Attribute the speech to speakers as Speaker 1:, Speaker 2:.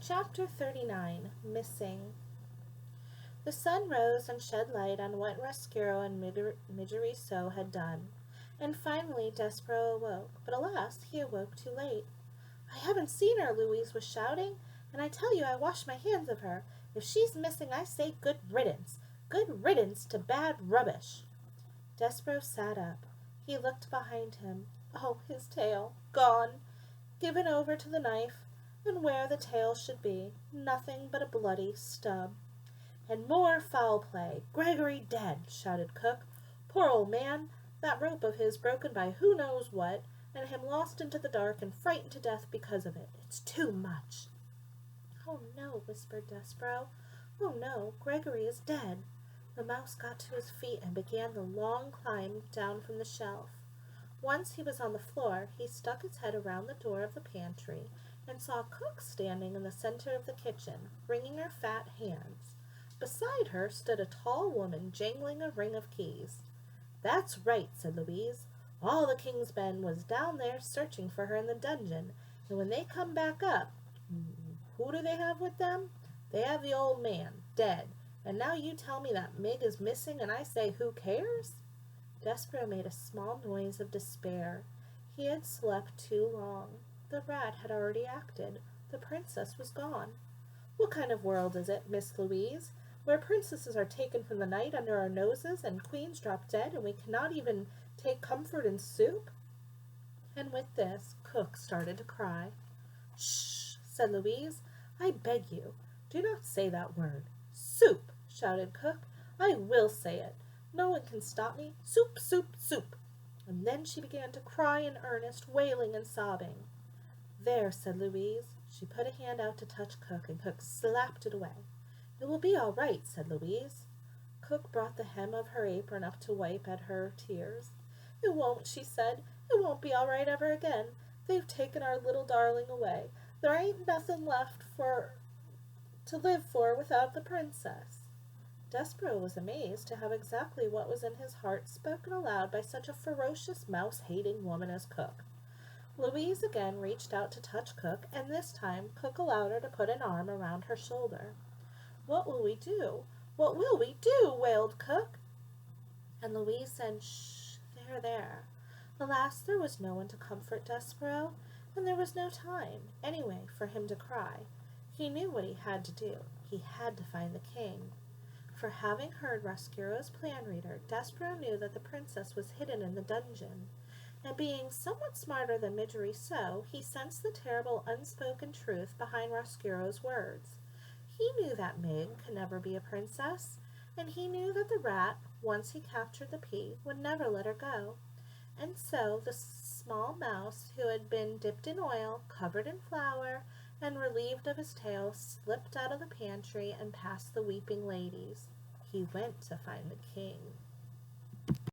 Speaker 1: Chapter 39. Missing. The sun rose and shed light on what Roscuro and Midoriso had done, and finally Despero awoke, but alas, he awoke too late. "I haven't seen her," Louise was shouting, "and I tell you I wash my hands of her. If she's missing, I say good riddance. Good riddance to bad rubbish." Despero sat up. He looked behind him. Oh, his tail! Gone! Given over to the knife, and where the tail should be, nothing but a bloody stub. "And more foul play! Gregory dead!" shouted Cook. "Poor old man! That rope of his broken by who knows what, and him lost into the dark and frightened to death because of it. It's too much." "Oh no," whispered Despero. "Oh no, Gregory is dead." The mouse got to his feet and began the long climb down from the shelf. Once he was on the floor, he stuck his head around the door of the pantry and saw Cook standing in the center of the kitchen, wringing her fat hands. Beside her stood a tall woman jangling a ring of keys. "That's right," said Louise. "All the king's men was down there searching for her in the dungeon, and when they come back up, who do they have with them? They have the old man, dead, and now you tell me that Mig is missing, and I say who cares?" Despero made a small noise of despair. He had slept too long. The rat had already acted. The princess was gone. "What kind of world is it, Miss Louise, where princesses are taken from the night under our noses, and queens drop dead, and we cannot even take comfort in soup?" And with this, Cook started to cry. "Shh!" said Louise. "I beg you, do not say that word." "Soup!" shouted Cook. "I will say it. No one can stop me. Soup, soup, soup!" And then she began to cry in earnest, wailing and sobbing. "There," said Louise. She put a hand out to touch Cook, and Cook slapped it away. "It will be all right," said Louise. Cook brought the hem of her apron up to wipe at her tears. "It won't," she said. "It won't be all right ever again. They've taken our little darling away. There ain't nothing left to live for without the princess." Despero was amazed to have exactly what was in his heart spoken aloud by such a ferocious mouse-hating woman as Cook. Louise again reached out to touch Cook, and this time Cook allowed her to put an arm around her shoulder. "What will we do? What will we do?" wailed Cook. And Louise said, "Shh, there, there." Alas, there was no one to comfort Despero, and there was no time, anyway, for him to cry. He knew what he had to do. He had to find the king. For having heard Roscuro's plan reader, Despero knew that the princess was hidden in the dungeon, and being somewhat smarter than Midoriso, he sensed the terrible unspoken truth behind Roscuro's words. He knew that Mig could never be a princess, and he knew that the rat, once he captured the pea, would never let her go. And so the small mouse, who had been dipped in oil, covered in flour, and relieved of his tail, slipped out of the pantry and past the weeping ladies. He went to find the king.